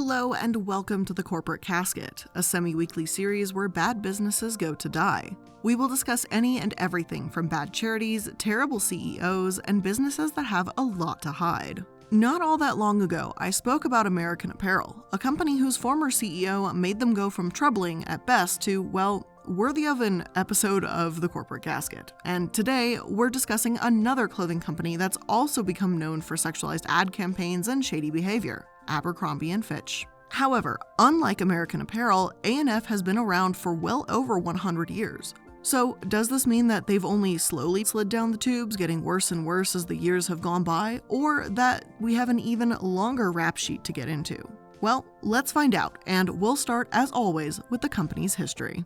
Hello and welcome to the Corporate Casket, a semi-weekly series where bad businesses go to die. We will discuss any and everything from bad charities, terrible CEOs, and businesses that have a lot to hide. Not all that long ago, I spoke about American Apparel, a company whose former CEO made them go from troubling at best to, well, worthy of an episode of the Corporate Casket. And today, we're discussing another clothing company that's also become known for sexualized ad campaigns and shady behavior, Abercrombie and Fitch. However, unlike American Apparel, A&F has been around for well over 100 years. So, does this mean that they've only slowly slid down the tubes, getting worse and worse as the years have gone by, or that we have an even longer rap sheet to get into? Well, let's find out, and we'll start, as always, with the company's history.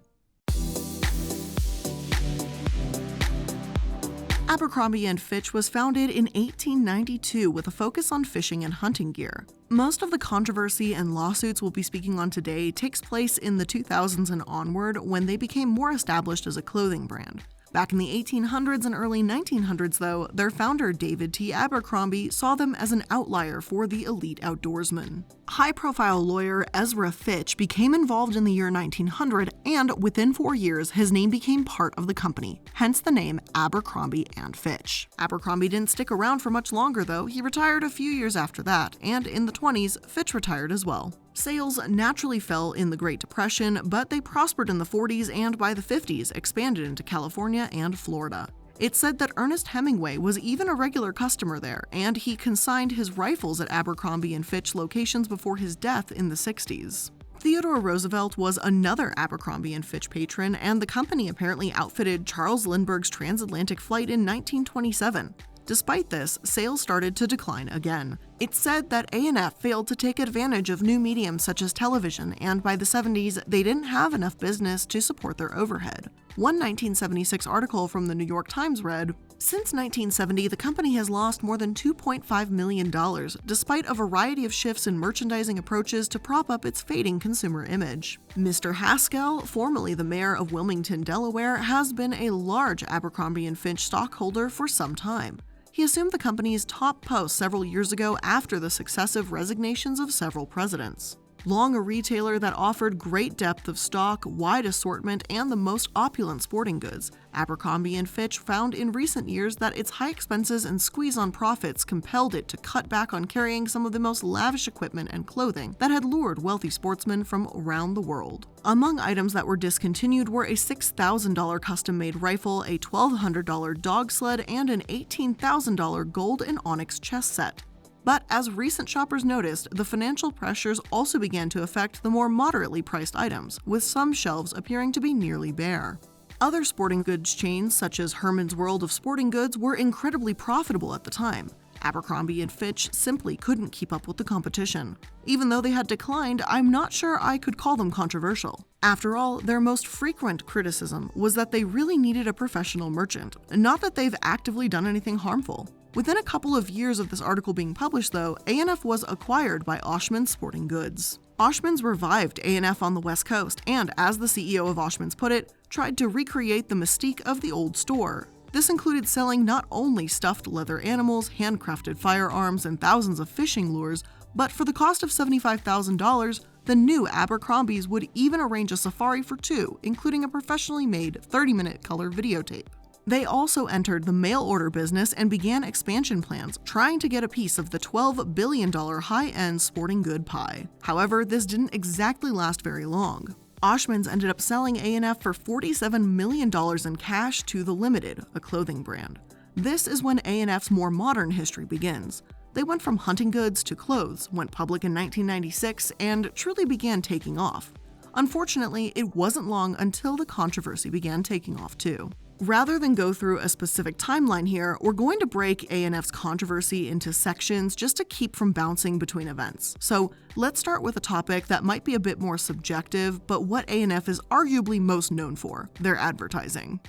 Abercrombie and Fitch was founded in 1892 with a focus on fishing and hunting gear. Most of the controversy and lawsuits we'll be speaking on today takes place in the 2000s and onward when they became more established as a clothing brand. Back in the 1800s and early 1900s, though, their founder David T. Abercrombie saw them as an outlier for the elite outdoorsman. High-profile lawyer Ezra Fitch became involved in the year 1900, and within 4 years, his name became part of the company, hence the name Abercrombie and Fitch. Abercrombie didn't stick around for much longer, though. He retired a few years after that, and in the 20s, Fitch retired as well. Sales naturally fell in the Great Depression, but they prospered in the 40s and by the 50s expanded into California and Florida. It's said that Ernest Hemingway was even a regular customer there, and he consigned his rifles at Abercrombie and Fitch locations before his death in the 60s. Theodore Roosevelt was another Abercrombie and Fitch patron, and the company apparently outfitted Charles Lindbergh's transatlantic flight in 1927. Despite this, sales started to decline again. It's said that A&F failed to take advantage of new mediums such as television, and by the 70s, they didn't have enough business to support their overhead. One 1976 article from the New York Times read, "Since 1970, the company has lost more than $2.5 million, despite a variety of shifts in merchandising approaches to prop up its fading consumer image." Mr. Haskell, formerly the mayor of Wilmington, Delaware, has been a large Abercrombie and Fitch stockholder for some time. He assumed the company's top post several years ago after the successive resignations of several presidents. Long a retailer that offered great depth of stock, wide assortment, and the most opulent sporting goods, Abercrombie and Fitch found in recent years that its high expenses and squeeze on profits compelled it to cut back on carrying some of the most lavish equipment and clothing that had lured wealthy sportsmen from around the world. Among items that were discontinued were a $6,000 custom-made rifle, a $1,200 dog sled, and an $18,000 gold and onyx chess set. But as recent shoppers noticed, the financial pressures also began to affect the more moderately priced items, with some shelves appearing to be nearly bare. Other sporting goods chains, such as Herman's World of Sporting Goods, were incredibly profitable at the time. Abercrombie and Fitch simply couldn't keep up with the competition. Even though they had declined, I'm not sure I could call them controversial. After all, their most frequent criticism was that they really needed a professional merchant, not that they've actively done anything harmful. Within a couple of years of this article being published, though, A&F was acquired by Oshman's Sporting Goods. Oshman's revived A&F on the West Coast and, as the CEO of Oshman's put it, tried to recreate the mystique of the old store. This included selling not only stuffed leather animals, handcrafted firearms, and thousands of fishing lures, but for the cost of $75,000, the new Abercrombies would even arrange a safari for two, including a professionally made 30-minute color videotape. They also entered the mail-order business and began expansion plans, trying to get a piece of the $12 billion high-end sporting good pie. However, this didn't exactly last very long. Oshman's ended up selling A&F for $47 million in cash to The Limited, a clothing brand. This is when A&F's more modern history begins. They went from hunting goods to clothes, went public in 1996, and truly began taking off. Unfortunately, it wasn't long until the controversy began taking off too. Rather than go through a specific timeline here, we're going to break A&F's controversy into sections just to keep from bouncing between events. So let's start with a topic that might be a bit more subjective, but what A&F is arguably most known for, their advertising.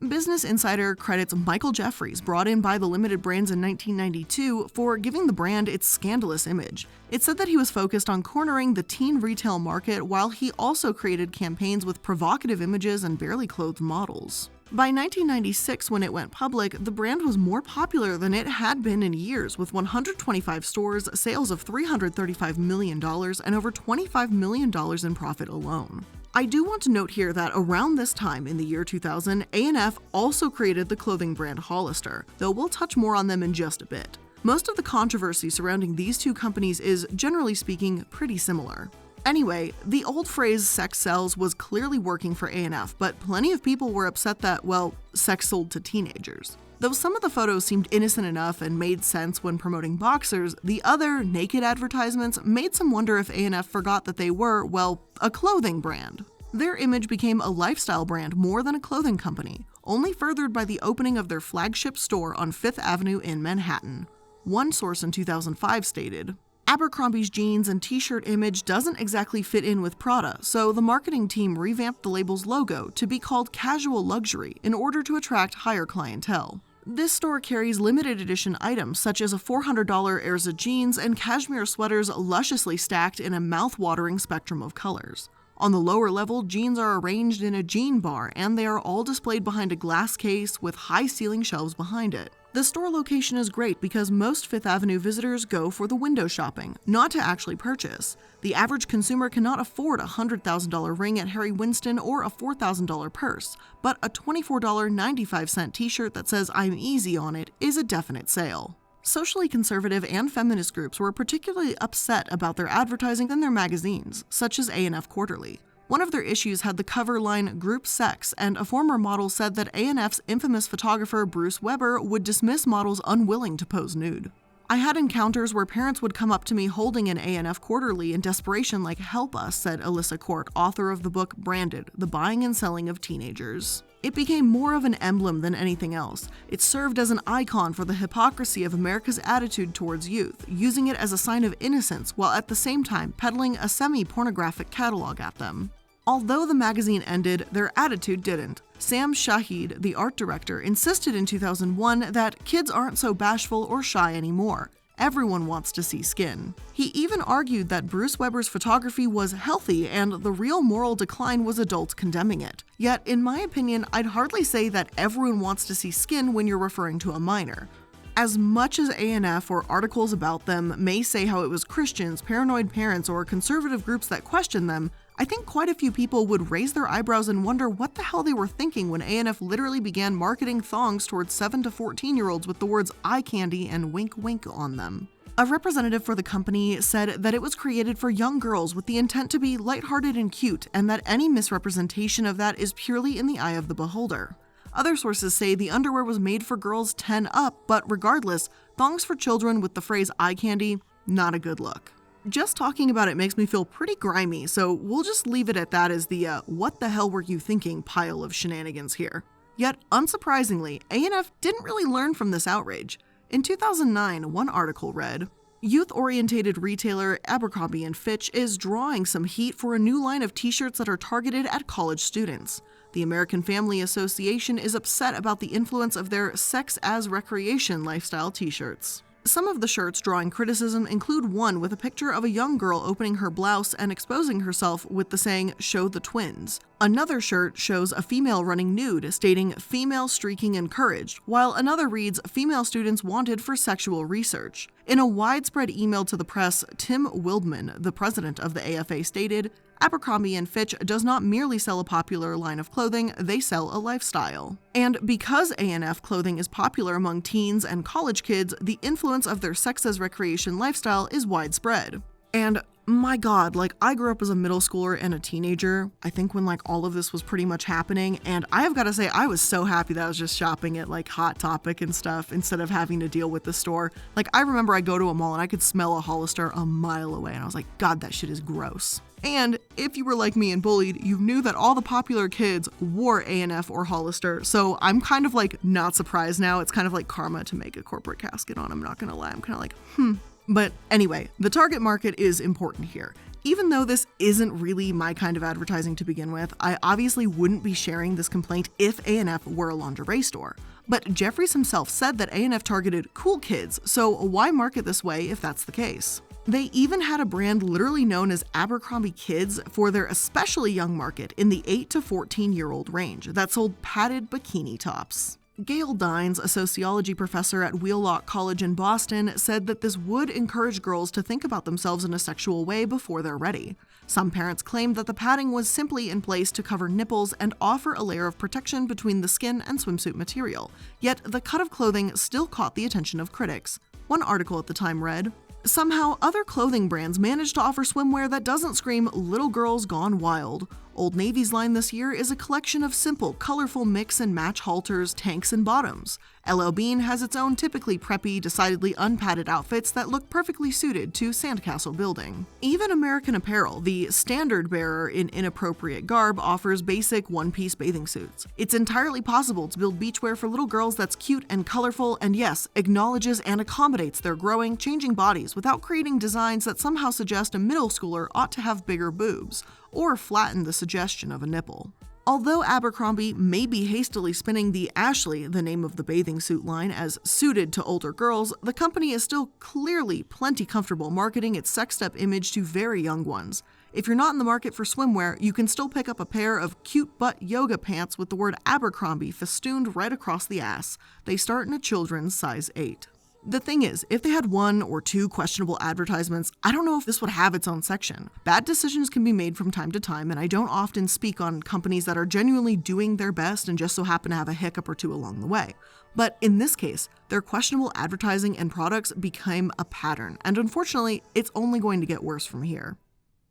Business Insider credits Michael Jeffries, brought in by the Limited Brands in 1992, for giving the brand its scandalous image. It said that he was focused on cornering the teen retail market while he also created campaigns with provocative images and barely clothed models. By 1996, when it went public, the brand was more popular than it had been in years, with 125 stores, sales of $335 million, and over $25 million in profit alone. I do want to note here that around this time in the year 2000, A&F also created the clothing brand Hollister, though we'll touch more on them in just a bit. Most of the controversy surrounding these two companies is, generally speaking, pretty similar. Anyway, the old phrase sex sells was clearly working for A&F, but plenty of people were upset that, well, sex sold to teenagers. Though some of the photos seemed innocent enough and made sense when promoting boxers, the other, naked advertisements made some wonder if A&F forgot that they were, well, a clothing brand. Their image became a lifestyle brand more than a clothing company, only furthered by the opening of their flagship store on Fifth Avenue in Manhattan. One source in 2005 stated, Abercrombie's jeans and t-shirt image doesn't exactly fit in with Prada, so the marketing team revamped the label's logo to be called Casual Luxury in order to attract higher clientele. This store carries limited edition items such as a $400 Erza jeans and cashmere sweaters lusciously stacked in a mouth-watering spectrum of colors. On the lower level, jeans are arranged in a jean bar, and they are all displayed behind a glass case with high ceiling shelves behind it. The store location is great because most Fifth Avenue visitors go for the window shopping, not to actually purchase. The average consumer cannot afford a $100,000 ring at Harry Winston or a $4,000 purse, but a $24.95 t-shirt that says "I'm easy" on it is a definite sale. Socially conservative and feminist groups were particularly upset about their advertising in their magazines, such as A&F Quarterly. One of their issues had the cover line "Group Sex," and a former model said that A&F's infamous photographer Bruce Weber would dismiss models unwilling to pose nude. I had encounters where parents would come up to me holding an A&F Quarterly in desperation like "Help us," said Alyssa Court, author of the book Branded, The Buying and Selling of Teenagers. It became more of an emblem than anything else. It served as an icon for the hypocrisy of America's attitude towards youth, using it as a sign of innocence while at the same time peddling a semi-pornographic catalog at them. Although the magazine ended, their attitude didn't. Sam Shahid, the art director, insisted in 2001 that kids aren't so bashful or shy anymore. Everyone wants to see skin. He even argued that Bruce Weber's photography was healthy and the real moral decline was adults condemning it. Yet, in my opinion, I'd hardly say that everyone wants to see skin when you're referring to a minor. As much as A&F or articles about them may say how it was Christians, paranoid parents, or conservative groups that questioned them, I think quite a few people would raise their eyebrows and wonder what the hell they were thinking when A&F literally began marketing thongs towards 7 to 14-year-olds with the words "eye candy" and "wink wink" on them. A representative for the company said that it was created for young girls with the intent to be lighthearted and cute, and that any misrepresentation of that is purely in the eye of the beholder. Other sources say the underwear was made for girls 10 up, but regardless, thongs for children with the phrase "eye candy," not a good look. Just talking about it makes me feel pretty grimy, so we'll just leave it at that as the "what the hell were you thinking" pile of shenanigans here. Yet, unsurprisingly, A&F didn't really learn from this outrage. In 2009, one article read, "Youth-orientated retailer Abercrombie and Fitch is drawing some heat for a new line of t-shirts that are targeted at college students. The American Family Association is upset about the influence of their sex as recreation lifestyle t-shirts." Some of the shirts drawing criticism include one with a picture of a young girl opening her blouse and exposing herself with the saying "show the twins." Another shirt shows a female running nude, stating "female streaking encouraged," while another reads "female students wanted for sexual research." In a widespread email to the press, Tim Wildman, the president of the AFA, stated, "Abercrombie and Fitch does not merely sell a popular line of clothing, they sell a lifestyle." And because A&F clothing is popular among teens and college kids, the influence of their sex as recreation lifestyle is widespread. And my god, I grew up as a middle schooler and a teenager, I think when all of this was pretty much happening, and I have got to say I was so happy that I was just shopping at Hot Topic and stuff instead of having to deal with the store. I remember I'd go to a mall and I could smell a Hollister a mile away and I was like, god, that shit is gross. And if you were like me and bullied, you knew that all the popular kids wore A&F or Hollister, so I'm kind of not surprised now. It's kind of like karma to make a corporate casket on, I'm not gonna lie. I'm kind of But anyway, the target market is important here. Even though this isn't really my kind of advertising to begin with, I obviously wouldn't be sharing this complaint if A&F were a lingerie store. But Jeffries himself said that A&F targeted cool kids, so why market this way if that's the case? They even had a brand literally known as Abercrombie Kids for their especially young market in the 8 to 14-year-old range that sold padded bikini tops. Gail Dines, a sociology professor at Wheelock College in Boston, said that this would encourage girls to think about themselves in a sexual way before they're ready. Some parents claimed that the padding was simply in place to cover nipples and offer a layer of protection between the skin and swimsuit material, yet the cut of clothing still caught the attention of critics. One article at the time read, "Somehow, other clothing brands managed to offer swimwear that doesn't scream little girls gone wild. Old Navy's line this year is a collection of simple, colorful mix and match halters, tanks, and bottoms. LL Bean has its own typically preppy, decidedly unpadded outfits that look perfectly suited to sandcastle building." Even American Apparel, the standard bearer in inappropriate garb, offers basic one-piece bathing suits. It's entirely possible to build beachwear for little girls that's cute and colorful, and yes, acknowledges and accommodates their growing, changing bodies without creating designs that somehow suggest a middle schooler ought to have bigger boobs, or flatten the suggestion of a nipple. Although Abercrombie may be hastily spinning the Ashley, the name of the bathing suit line, as suited to older girls, the company is still clearly plenty comfortable marketing its sex step image to very young ones. If you're not in the market for swimwear, you can still pick up a pair of cute butt yoga pants with the word Abercrombie festooned right across the ass. They start in a children's size 8. The thing is, if they had 1 or 2 questionable advertisements, I don't know if this would have its own section. Bad decisions can be made from time to time, and I don't often speak on companies that are genuinely doing their best and just so happen to have a hiccup or two along the way. But in this case, their questionable advertising and products became a pattern, and unfortunately, it's only going to get worse from here.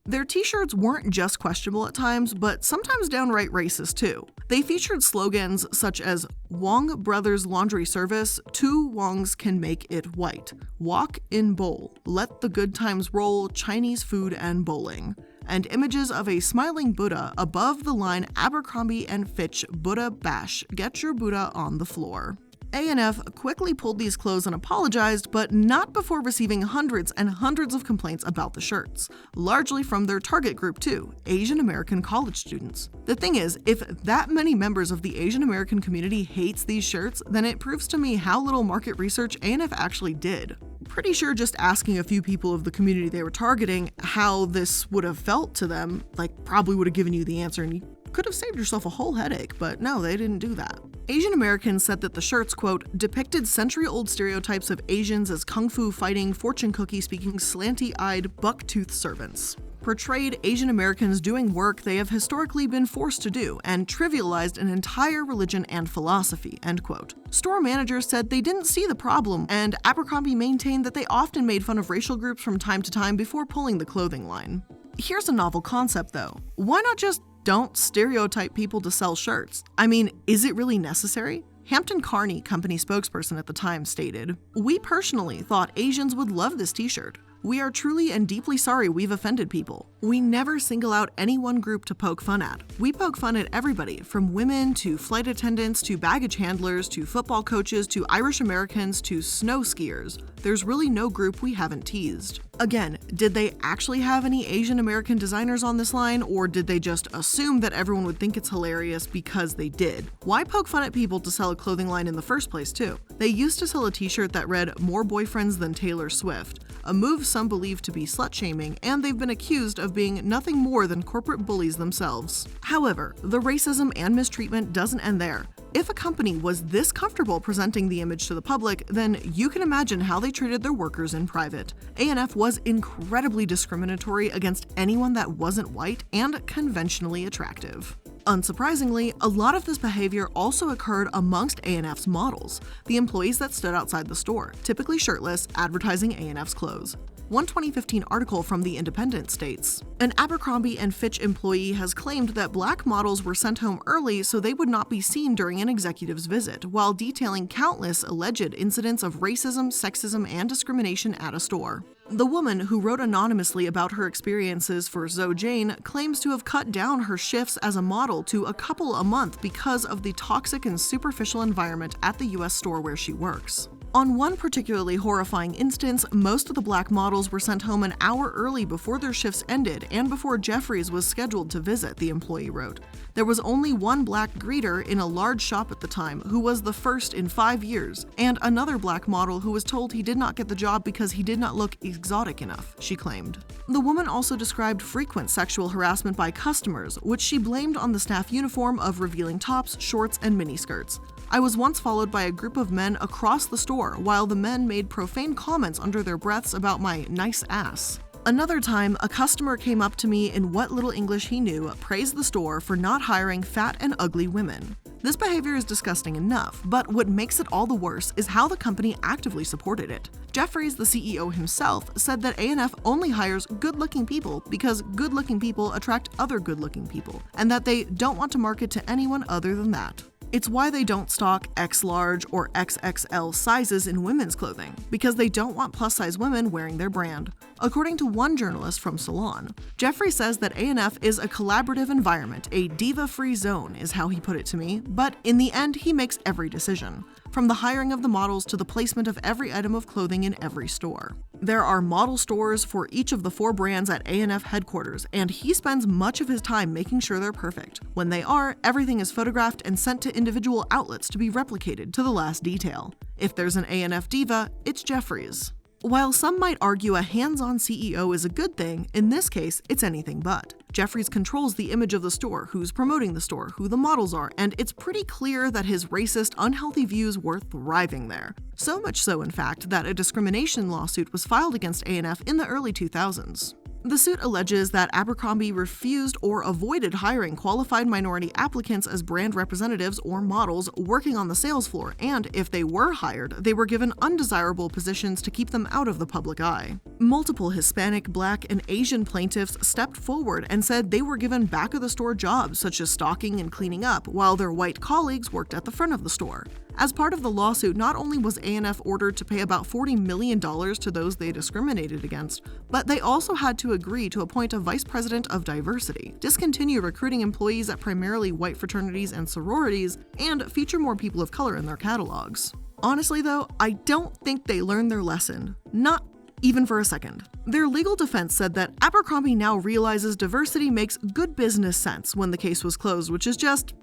Their t-shirts weren't just questionable at times, but sometimes downright racist too. They featured slogans such as "Wong Brothers Laundry Service, 2 Wongs can make it white," "Walk in bowl," "Let the good times roll," "Chinese food and bowling," and images of a smiling Buddha above the line "Abercrombie and Fitch Buddha Bash, get your Buddha on the floor." A&F quickly pulled these clothes and apologized, but not before receiving hundreds and hundreds of complaints about the shirts, largely from their target group too, Asian American college students. The thing is, if that many members of the Asian American community hates these shirts, then it proves to me how little market research A&F actually did. Pretty sure just asking a few people of the community they were targeting how this would have felt to them, probably would have given you the answer and you could have saved yourself a whole headache, but no, they didn't do that. Asian Americans said that the shirts, quote, depicted century-old stereotypes of Asians as kung fu fighting, fortune cookie speaking, slanty-eyed, buck-toothed servants, portrayed Asian Americans doing work they have historically been forced to do, and trivialized an entire religion and philosophy, end quote. Store managers said they didn't see the problem, and Abercrombie maintained that they often made fun of racial groups from time to time before pulling the clothing line. Here's a novel concept though. Why not just don't stereotype people to sell shirts? I mean, is it really necessary? Hampton Carney, company spokesperson at the time, stated, "We personally thought Asians would love this t-shirt. We are truly and deeply sorry we've offended people. We never single out any one group to poke fun at. We poke fun at everybody, from women to flight attendants to baggage handlers to football coaches to Irish Americans to snow skiers. There's really no group we haven't teased." Again, did they actually have any Asian American designers on this line, or did they just assume that everyone would think it's hilarious because they did? Why poke fun at people to sell a clothing line in the first place too? They used to sell a t-shirt that read "More boyfriends than Taylor Swift," a move some believe to be slut-shaming, and they've been accused of being nothing more than corporate bullies themselves. However, the racism and mistreatment doesn't end there. If a company was this comfortable presenting the image to the public, then you can imagine how they treated their workers in private. A&F was incredibly discriminatory against anyone that wasn't white and conventionally attractive. Unsurprisingly, a lot of this behavior also occurred amongst A&F's models, the employees that stood outside the store, typically shirtless, advertising A&F's clothes. One 2015 article from The Independent states, "An Abercrombie and Fitch employee has claimed that black models were sent home early so they would not be seen during an executive's visit, while detailing countless alleged incidents of racism, sexism, and discrimination at a store." The woman, who wrote anonymously about her experiences for Zoe Jane, claims to have cut down her shifts as a model to a couple a month because of the toxic and superficial environment at the US store where she works. On one particularly horrifying instance, most of the black models were sent home an hour early before their shifts ended and before Jeffries was scheduled to visit, the employee wrote. There was only one black greeter in a large shop at the time who was the first in 5 years, and another black model who was told he did not get the job because he did not look exotic enough, she claimed. The woman also described frequent sexual harassment by customers, which she blamed on the staff uniform of revealing tops, shorts, and miniskirts. I was once followed by a group of men across the store while the men made profane comments under their breaths about my nice ass. Another time, a customer came up to me in what little English he knew, praised the store for not hiring fat and ugly women. This behavior is disgusting enough, but what makes it all the worse is how the company actively supported it. Jeffries, the CEO himself, said that A&F only hires good-looking people because good-looking people attract other good-looking people, and that they don't want to market to anyone other than that. It's why they don't stock X large or XXL sizes in women's clothing, because they don't want plus-size women wearing their brand. According to one journalist from Salon, Jeffrey says that A&F is a collaborative environment, a diva-free zone is how he put it to me, but in the end he makes every decision, from the hiring of the models to the placement of every item of clothing in every store. There are model stores for each of the 4 brands at A&F headquarters, and he spends much of his time making sure they're perfect. When they are, everything is photographed and sent to individual outlets to be replicated to the last detail. If there's an A&F diva, it's Jeffries. While some might argue a hands-on CEO is a good thing, in this case, it's anything but. Jeffries controls the image of the store, who's promoting the store, who the models are, and it's pretty clear that his racist, unhealthy views were thriving there. So much so, in fact, that a discrimination lawsuit was filed against A&F in the early 2000s. The suit alleges that Abercrombie refused or avoided hiring qualified minority applicants as brand representatives or models working on the sales floor, and if they were hired, they were given undesirable positions to keep them out of the public eye. Multiple Hispanic, Black, and Asian plaintiffs stepped forward and said they were given back-of-the-store jobs such as stocking and cleaning up, while their white colleagues worked at the front of the store. As part of the lawsuit, not only was A&F ordered to pay about $40 million to those they discriminated against, but they also had to agree to appoint a vice president of diversity, discontinue recruiting employees at primarily white fraternities and sororities, and feature more people of color in their catalogs. Honestly though, I don't think they learned their lesson. Not even for a second. Their legal defense said that Abercrombie now realizes diversity makes good business sense when the case was closed, which is just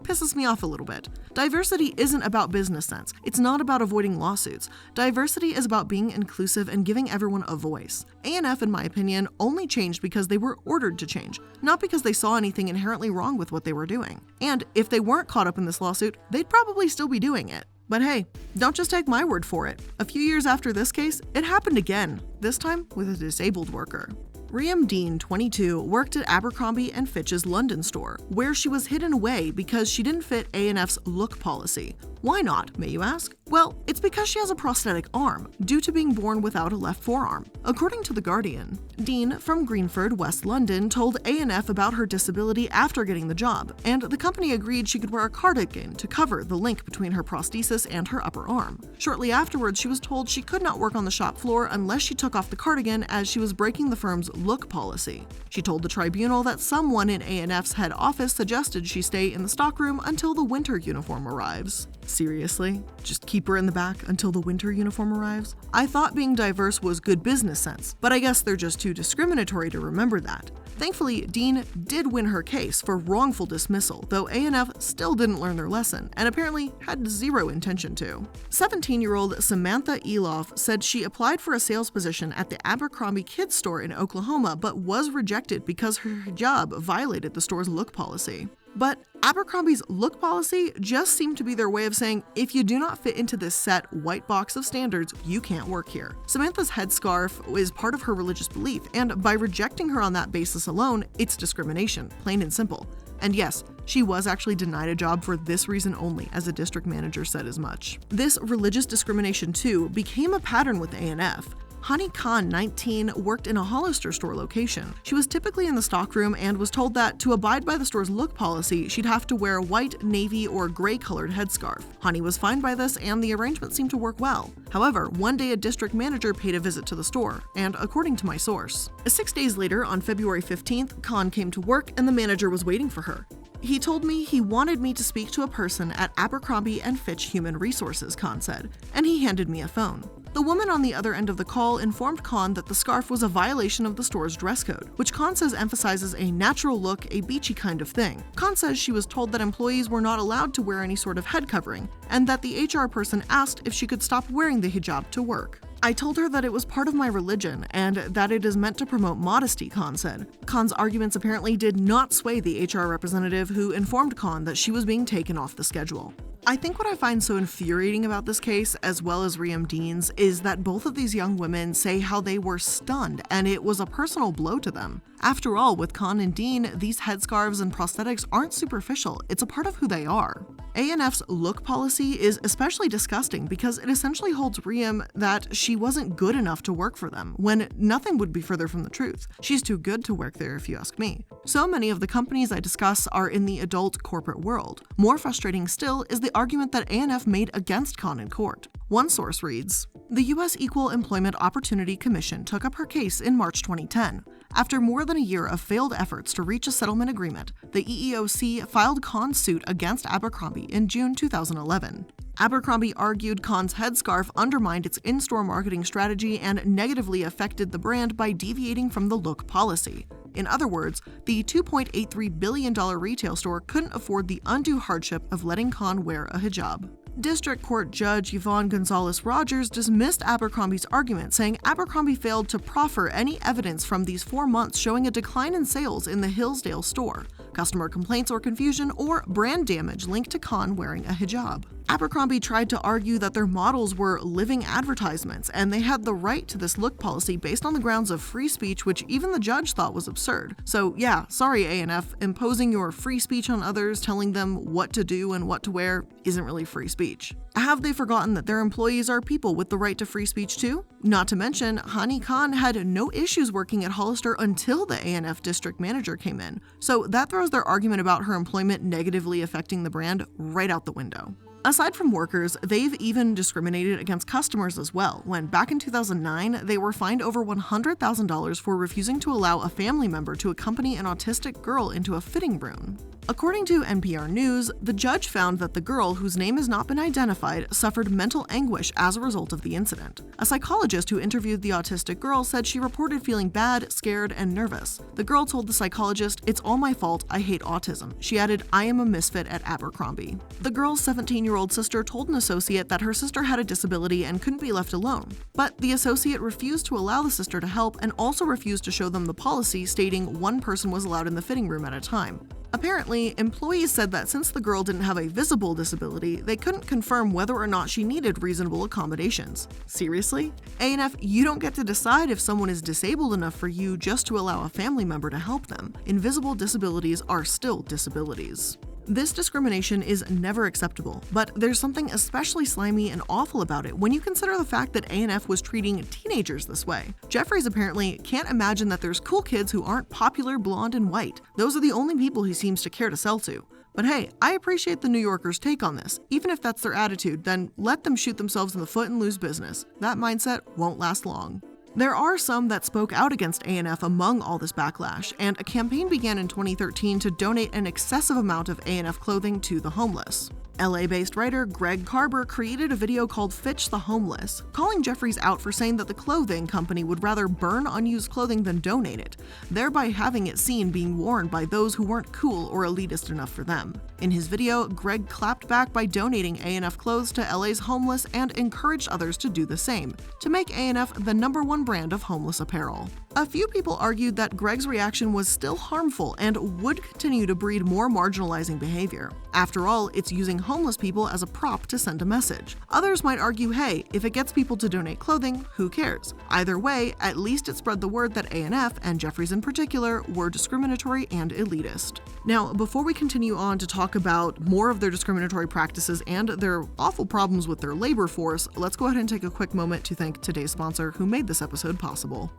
pisses me off a little bit. Diversity isn't about business sense. It's not about avoiding lawsuits. Diversity is about being inclusive and giving everyone a voice. A&F, in my opinion, only changed because they were ordered to change, not because they saw anything inherently wrong with what they were doing. And if they weren't caught up in this lawsuit, they'd probably still be doing it. But hey, don't just take my word for it. A few years after this case, it happened again, this time with a disabled worker. Rhiam Dean, 22, worked at Abercrombie and Fitch's London store, where she was hidden away because she didn't fit A&F's look policy. Why not, may you ask? Well, it's because she has a prosthetic arm, due to being born without a left forearm. According to The Guardian, Dean, from Greenford, West London, told A&F about her disability after getting the job, and the company agreed she could wear a cardigan to cover the link between her prosthesis and her upper arm. Shortly afterwards, she was told she could not work on the shop floor unless she took off the cardigan, as she was breaking the firm's look policy. She told the tribunal that someone in A&F's head office suggested she stay in the stockroom until the winter uniform arrives. Seriously? Just keep her in the back until the winter uniform arrives? I thought being diverse was good business sense, but I guess they're just too discriminatory to remember that. Thankfully, Dean did win her case for wrongful dismissal, though A&F still didn't learn their lesson, and apparently had zero intention to. 17-year-old Samantha Eloff said she applied for a sales position at the Abercrombie kids store in Oklahoma, but was rejected because her hijab violated the store's look policy. But Abercrombie's look policy just seemed to be their way of saying, if you do not fit into this set white box of standards, you can't work here. Samantha's headscarf is part of her religious belief, and by rejecting her on that basis alone, it's discrimination, plain and simple. And yes, she was actually denied a job for this reason only, as a district manager said as much. This religious discrimination too became a pattern with A&F. Hani Khan, 19, worked in a Hollister store location. She was typically in the stockroom and was told that to abide by the store's look policy, she'd have to wear a white, navy, or gray-colored headscarf. Hani was fine by this, and the arrangement seemed to work well. However, one day a district manager paid a visit to the store, and according to my source, 6 days later, on February 15th, Khan came to work and the manager was waiting for her. He told me he wanted me to speak to a person at Abercrombie and Fitch Human Resources, Khan said, and he handed me a phone. The woman on the other end of the call informed Khan that the scarf was a violation of the store's dress code, which Khan says emphasizes a natural look, a beachy kind of thing. Khan says she was told that employees were not allowed to wear any sort of head covering, and that the HR person asked if she could stop wearing the hijab to work. I told her that it was part of my religion and that it is meant to promote modesty, Khan said. Khan's arguments apparently did not sway the HR representative who informed Khan that she was being taken off the schedule. I think what I find so infuriating about this case, as well as Rhiam Dean's, is that both of these young women say how they were stunned and it was a personal blow to them. After all, with Khan and Dean, these headscarves and prosthetics aren't superficial, it's a part of who they are. ANF's look policy is especially disgusting because it essentially holds Rhiam that she wasn't good enough to work for them, when nothing would be further from the truth. She's too good to work there if you ask me. So many of the companies I discuss are in the adult corporate world. More frustrating still is the argument that ANF made against Khan in court. One source reads, "The U.S. Equal Employment Opportunity Commission took up her case in March 2010. After more than a year of failed efforts to reach a settlement agreement, the EEOC filed Khan's suit against Abercrombie in June 2011. Abercrombie argued Khan's headscarf undermined its in-store marketing strategy and negatively affected the brand by deviating from the look policy. In other words, the $2.83 billion retail store couldn't afford the undue hardship of letting Khan wear a hijab." District Court Judge Yvonne Gonzalez-Rogers dismissed Abercrombie's argument, saying Abercrombie failed to proffer any evidence from these 4 months showing a decline in sales in the Hillsdale store, customer complaints or confusion, or brand damage linked to Khan wearing a hijab. Abercrombie tried to argue that their models were living advertisements and they had the right to this look policy based on the grounds of free speech, which even the judge thought was absurd. So yeah, sorry ANF, imposing your free speech on others, telling them what to do and what to wear isn't really free speech. Have they forgotten that their employees are people with the right to free speech too? Not to mention, Hani Khan had no issues working at Hollister until the ANF district manager came in, so that throws their argument about her employment negatively affecting the brand right out the window. Aside from workers, they've even discriminated against customers as well, when back in 2009, they were fined over $100,000 for refusing to allow a family member to accompany an autistic girl into a fitting room. According to NPR News, the judge found that the girl, whose name has not been identified, suffered mental anguish as a result of the incident. A psychologist who interviewed the autistic girl said she reported feeling bad, scared, and nervous. The girl told the psychologist, "It's all my fault, I hate autism." She added, "I am a misfit at Abercrombie." The girl's 17-year-old sister told an associate that her sister had a disability and couldn't be left alone. But the associate refused to allow the sister to help and also refused to show them the policy stating one person was allowed in the fitting room at a time. Apparently, employees said that since the girl didn't have a visible disability, they couldn't confirm whether or not she needed reasonable accommodations. Seriously? ANF, you don't get to decide if someone is disabled enough for you just to allow a family member to help them. Invisible disabilities are still disabilities. This discrimination is never acceptable, but there's something especially slimy and awful about it when you consider the fact that ANF was treating teenagers this way. Jeffries apparently can't imagine that there's cool kids who aren't popular, blonde, and white. Those are the only people he seems to care to sell to. But hey, I appreciate the New Yorker's take on this. Even if that's their attitude, then let them shoot themselves in the foot and lose business. That mindset won't last long. There are some that spoke out against ANF among all this backlash, and a campaign began in 2013 to donate an excessive amount of ANF clothing to the homeless. LA-based writer Greg Carber created a video called Fitch the Homeless, calling Jeffries out for saying that the clothing company would rather burn unused clothing than donate it, thereby having it seen being worn by those who weren't cool or elitist enough for them. In his video, Greg clapped back by donating ANF clothes to LA's homeless and encouraged others to do the same, to make ANF the #1 brand of homeless apparel. A few people argued that Greg's reaction was still harmful and would continue to breed more marginalizing behavior. After all, it's using homeless people as a prop to send a message. Others might argue, hey, if it gets people to donate clothing, who cares? Either way, at least it spread the word that A&F, and Jeffries in particular, were discriminatory and elitist. Now, before we continue on to talk about more of their discriminatory practices and their awful problems with their labor force, let's go ahead and take a quick moment to thank today's sponsor who made this episode possible.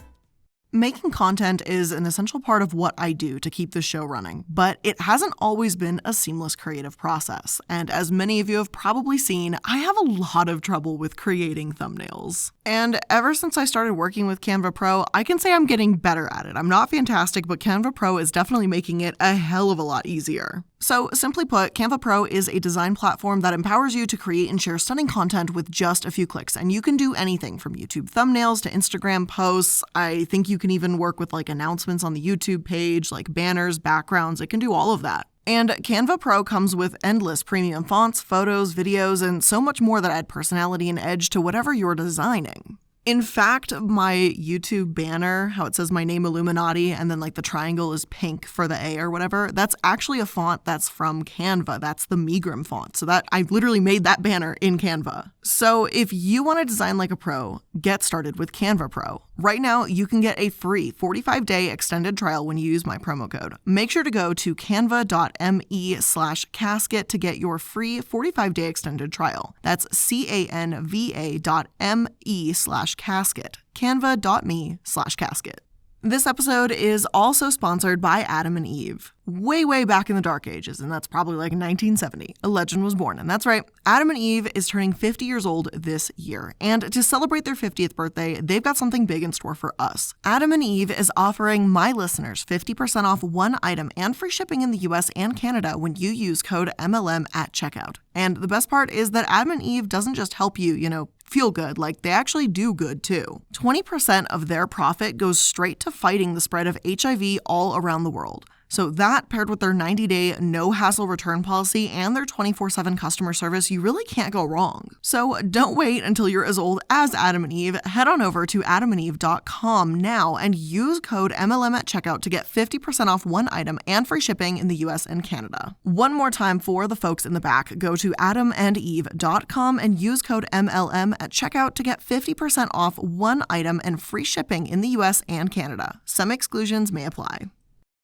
Making content is an essential part of what I do to keep the show running, but it hasn't always been a seamless creative process. And as many of you have probably seen, I have a lot of trouble with creating thumbnails. And ever since I started working with Canva Pro, I can say I'm getting better at it. I'm not fantastic, but Canva Pro is definitely making it a hell of a lot easier. So simply put, Canva Pro is a design platform that empowers you to create and share stunning content with just a few clicks. And you can do anything from YouTube thumbnails to Instagram posts. I think you can even work with like announcements on the YouTube page, like banners, backgrounds. It can do all of that. And Canva Pro comes with endless premium fonts, photos, videos, and so much more that add personality and edge to whatever you're designing. In fact, my YouTube banner, how it says my name iilluminaughtii and then like the triangle is pink for the A or whatever, that's actually a font that's from Canva. That's the Megrim font. So that I literally made that banner in Canva. So if you want to design like a pro, get started with Canva Pro. Right now, you can get a free 45-day extended trial when you use my promo code. Make sure to go to canva.me/casket to get your free 45-day extended trial. That's canva.me/casket. canva.me/casket. This episode is also sponsored by Adam and Eve. Way back in the dark ages, and that's probably like 1970, a legend was born. And that's right, Adam and Eve is turning 50 years old this year. And to celebrate their 50th birthday, they've got something big in store for us. Adam and Eve is offering my listeners 50% off one item and free shipping in the US and Canada when you use code MLM at checkout. And the best part is that Adam and Eve doesn't just help you, feel good, like they actually do good too. 20% of their profit goes straight to fighting the spread of HIV all around the world. So that, paired with their 90-day no-hassle return policy and their 24/7 customer service, you really can't go wrong. So don't wait until you're as old as Adam and Eve. Head on over to adamandeve.com now and use code MLM at checkout to get 50% off one item and free shipping in the US and Canada. One more time for the folks in the back, go to adamandeve.com and use code MLM at checkout to get 50% off one item and free shipping in the US and Canada. Some exclusions may apply.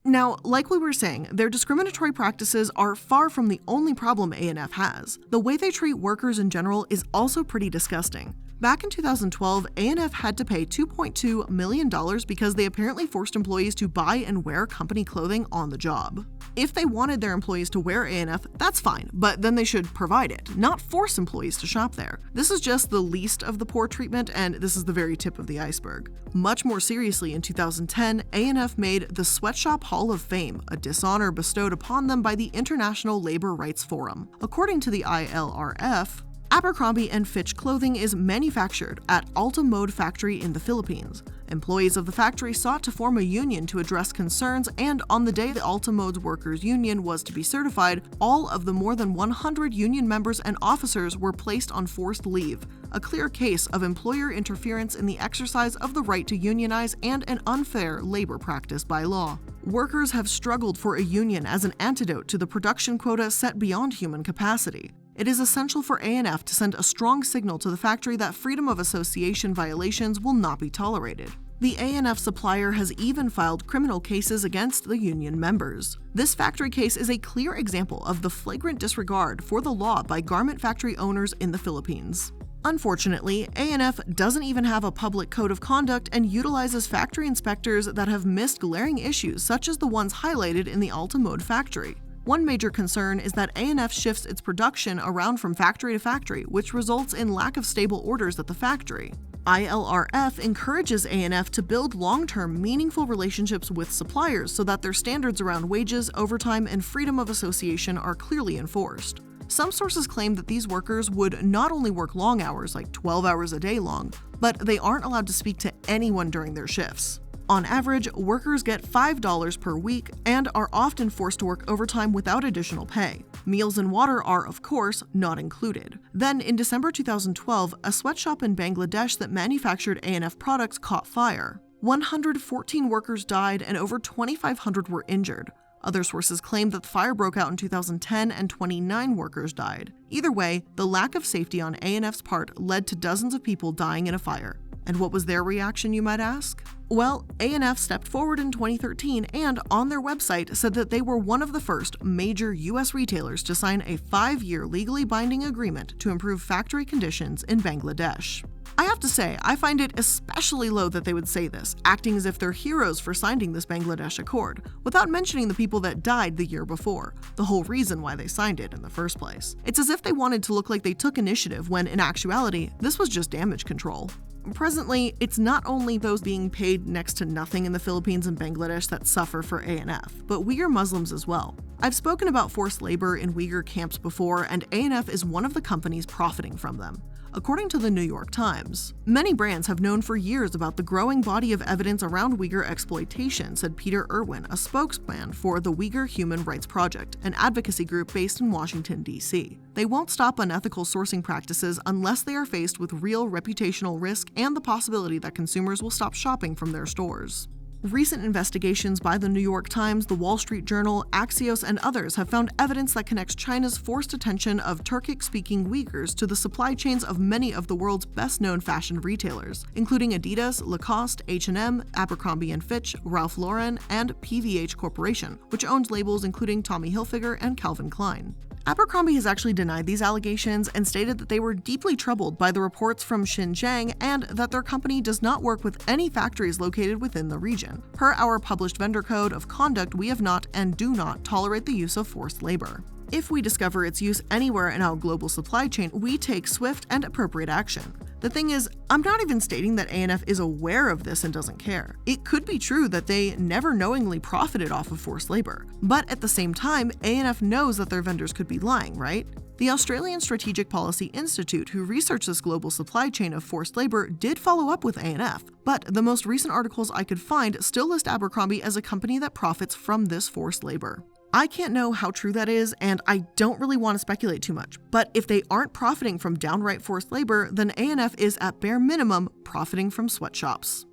Now, like we were saying, their discriminatory practices are far from the only problem A&F has. The way they treat workers in general is also pretty disgusting. Back in 2012, A&F had to pay $2.2 million because they apparently forced employees to buy and wear company clothing on the job. If they wanted their employees to wear A&F, that's fine, but then they should provide it, not force employees to shop there. This is just the least of the poor treatment, and this is the very tip of the iceberg. Much more seriously, in 2010, A&F made the Sweatshop Hall of Fame, a dishonor bestowed upon them by the International Labor Rights Forum. According to the ILRF, Abercrombie and Fitch clothing is manufactured at Alta Mode factory in the Philippines. Employees of the factory sought to form a union to address concerns, and on the day the Alta Mode's workers' union was to be certified, all of the more than 100 union members and officers were placed on forced leave, a clear case of employer interference in the exercise of the right to unionize and an unfair labor practice by law. Workers have struggled for a union as an antidote to the production quota set beyond human capacity. It is essential for A&F to send a strong signal to the factory that freedom of association violations will not be tolerated. The A&F supplier has even filed criminal cases against the union members. This factory case is a clear example of the flagrant disregard for the law by garment factory owners in the Philippines. Unfortunately, A&F doesn't even have a public code of conduct and utilizes factory inspectors that have missed glaring issues such as the ones highlighted in the Alta Mode factory. One major concern is that A&F shifts its production around from factory to factory, which results in lack of stable orders at the factory. ILRF encourages A&F to build long-term, meaningful relationships with suppliers so that their standards around wages, overtime, and freedom of association are clearly enforced. Some sources claim that these workers would not only work long hours, like 12 hours a day long, but they aren't allowed to speak to anyone during their shifts. On average, workers get $5 per week and are often forced to work overtime without additional pay. Meals and water are, of course, not included. Then, in December 2012, a sweatshop in Bangladesh that manufactured A&F products caught fire. 114 workers died and over 2,500 were injured. Other sources claim that the fire broke out in 2010 and 29 workers died. Either way, the lack of safety on A&F's part led to dozens of people dying in a fire. And what was their reaction, you might ask? Well, A&F stepped forward in 2013 and, on their website, said that they were one of the first major US retailers to sign a 5-year legally binding agreement to improve factory conditions in Bangladesh. I have to say, I find it especially low that they would say this, acting as if they're heroes for signing this Bangladesh Accord, without mentioning the people that died the year before, the whole reason why they signed it in the first place. It's as if they wanted to look like they took initiative when, in actuality, this was just damage control. Presently, it's not only those being paid next to nothing in the Philippines and Bangladesh that suffer for A&F, but Uyghur Muslims as well. I've spoken about forced labor in Uyghur camps before, and A&F is one of the companies profiting from them. According to the New York Times, many brands have known for years about the growing body of evidence around Uyghur exploitation, said Peter Irwin, a spokesman for the Uyghur Human Rights Project, an advocacy group based in Washington, D.C. They won't stop unethical sourcing practices unless they are faced with real reputational risk and the possibility that consumers will stop shopping from their stores. Recent investigations by the New York Times, the Wall Street Journal, Axios, and others have found evidence that connects China's forced detention of Turkic-speaking Uyghurs to the supply chains of many of the world's best-known fashion retailers, including Adidas, Lacoste, H&M, Abercrombie and Fitch, Ralph Lauren, and PVH Corporation, which owns labels including Tommy Hilfiger and Calvin Klein. Abercrombie has actually denied these allegations and stated that they were deeply troubled by the reports from Xinjiang and that their company does not work with any factories located within the region. Per our published vendor code of conduct, we have not and do not tolerate the use of forced labor. If we discover its use anywhere in our global supply chain, we take swift and appropriate action. The thing is, I'm not even stating that A&F is aware of this and doesn't care. It could be true that they never knowingly profited off of forced labor. But at the same time, A&F knows that their vendors could be lying, right? The Australian Strategic Policy Institute, who researched this global supply chain of forced labor, did follow up with A&F, but the most recent articles I could find still list Abercrombie as a company that profits from this forced labor. I can't know how true that is, and I don't really want to speculate too much, but if they aren't profiting from downright forced labor, then A&F is at bare minimum profiting from sweatshops.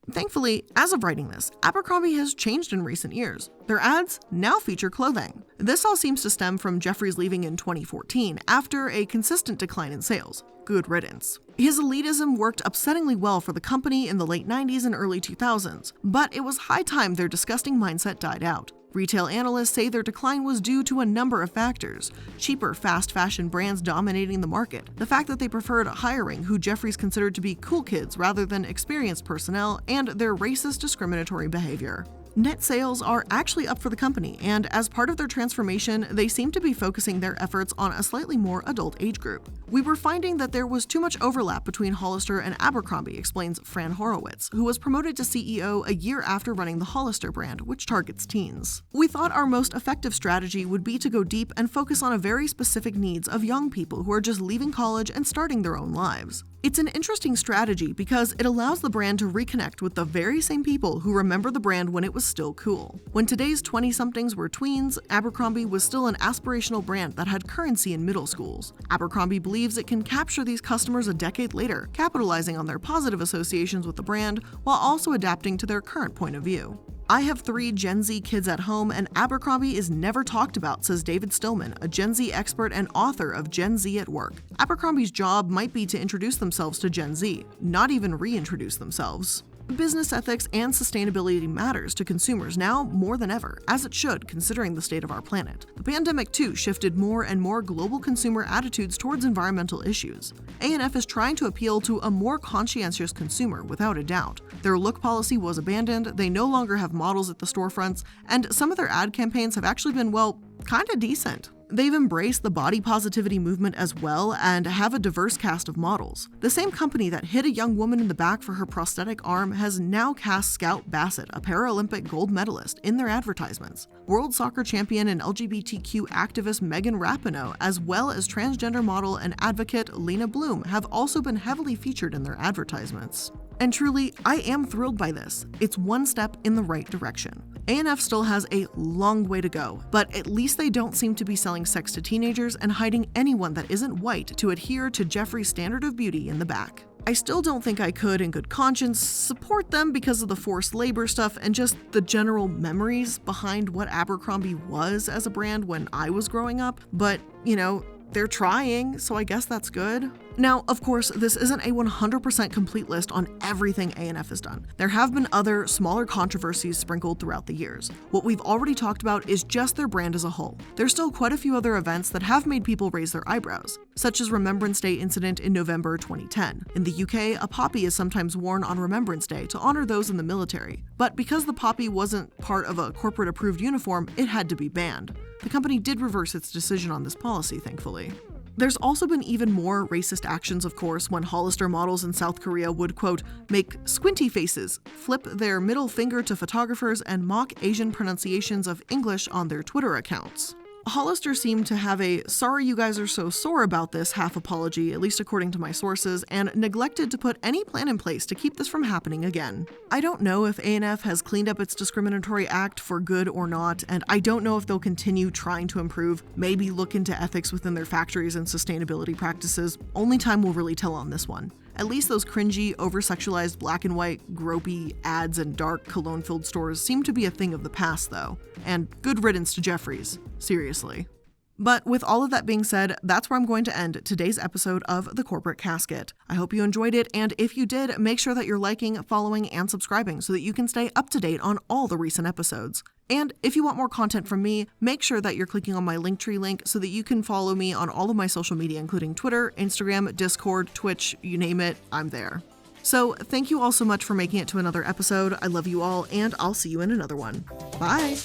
Thankfully, as of writing this, Abercrombie has changed in recent years. Their ads now feature clothing. This all seems to stem from Jeffries leaving in 2014 after a consistent decline in sales. Good riddance. His elitism worked upsettingly well for the company in the late 90s and early 2000s, but it was high time their disgusting mindset died out. Retail analysts say their decline was due to a number of factors: cheaper fast fashion brands dominating the market, the fact that they preferred hiring who Jeffries considered to be cool kids rather than experienced personnel, and their racist discriminatory behavior. Net sales are actually up for the company, and as part of their transformation, they seem to be focusing their efforts on a slightly more adult age group. We were finding that there was too much overlap between Hollister and Abercrombie, explains Fran Horowitz, who was promoted to CEO a year after running the Hollister brand, which targets teens. We thought our most effective strategy would be to go deep and focus on a very specific needs of young people who are just leaving college and starting their own lives. It's an interesting strategy because it allows the brand to reconnect with the very same people who remember the brand when it was still cool. When today's 20-somethings were tweens, Abercrombie was still an aspirational brand that had currency in middle schools. Abercrombie believes it can capture these customers a decade later, capitalizing on their positive associations with the brand while also adapting to their current point of view. I have 3 Gen Z kids at home, and Abercrombie is never talked about, says David Stillman, a Gen Z expert and author of Gen Z at Work. Abercrombie's job might be to introduce themselves to Gen Z, not even reintroduce themselves. Business ethics and sustainability matters to consumers now more than ever, as it should considering the state of our planet. The pandemic too shifted more and more global consumer attitudes towards environmental issues. A&F is trying to appeal to a more conscientious consumer without a doubt. Their look policy was abandoned, they no longer have models at the storefronts, and some of their ad campaigns have actually been, well, kinda decent. They've embraced the body positivity movement as well and have a diverse cast of models. The same company that hit a young woman in the back for her prosthetic arm has now cast Scout Bassett, a Paralympic gold medalist, in their advertisements. World soccer champion and LGBTQ activist Megan Rapinoe, as well as transgender model and advocate Lena Bloom, have also been heavily featured in their advertisements. And truly, I am thrilled by this. It's one step in the right direction. A&F still has a long way to go, but at least they don't seem to be selling sex to teenagers and hiding anyone that isn't white to adhere to Jeffrey's standard of beauty in the back. I still don't think I could, in good conscience, support them because of the forced labor stuff and just the general memories behind what Abercrombie was as a brand when I was growing up, but, they're trying, so I guess that's good. Now, of course, this isn't a 100% complete list on everything A&F has done. There have been other, smaller controversies sprinkled throughout the years. What we've already talked about is just their brand as a whole. There's still quite a few other events that have made people raise their eyebrows, such as Remembrance Day incident in November 2010. In the UK, a poppy is sometimes worn on Remembrance Day to honor those in the military. But because the poppy wasn't part of a corporate-approved uniform, it had to be banned. The company did reverse its decision on this policy, thankfully. There's also been even more racist actions, of course, when Hollister models in South Korea would, quote, make squinty faces, flip their middle finger to photographers, and mock Asian pronunciations of English on their Twitter accounts. Hollister seemed to have a sorry you guys are so sore about this half apology, at least according to my sources, and neglected to put any plan in place to keep this from happening again. I don't know if A&F has cleaned up its discriminatory act for good or not, and I don't know if they'll continue trying to improve, maybe look into ethics within their factories and sustainability practices. Only time will really tell on this one. At least those cringy, over-sexualized black and white, gropey ads and dark cologne-filled stores seem to be a thing of the past, though. And good riddance to Jeffries. Seriously. But with all of that being said, that's where I'm going to end today's episode of The Corporate Casket. I hope you enjoyed it, and if you did, make sure that you're liking, following, and subscribing so that you can stay up to date on all the recent episodes. And if you want more content from me, make sure that you're clicking on my Linktree link so that you can follow me on all of my social media, including Twitter, Instagram, Discord, Twitch, you name it, I'm there. So thank you all so much for making it to another episode. I love you all, and I'll see you in another one. Bye!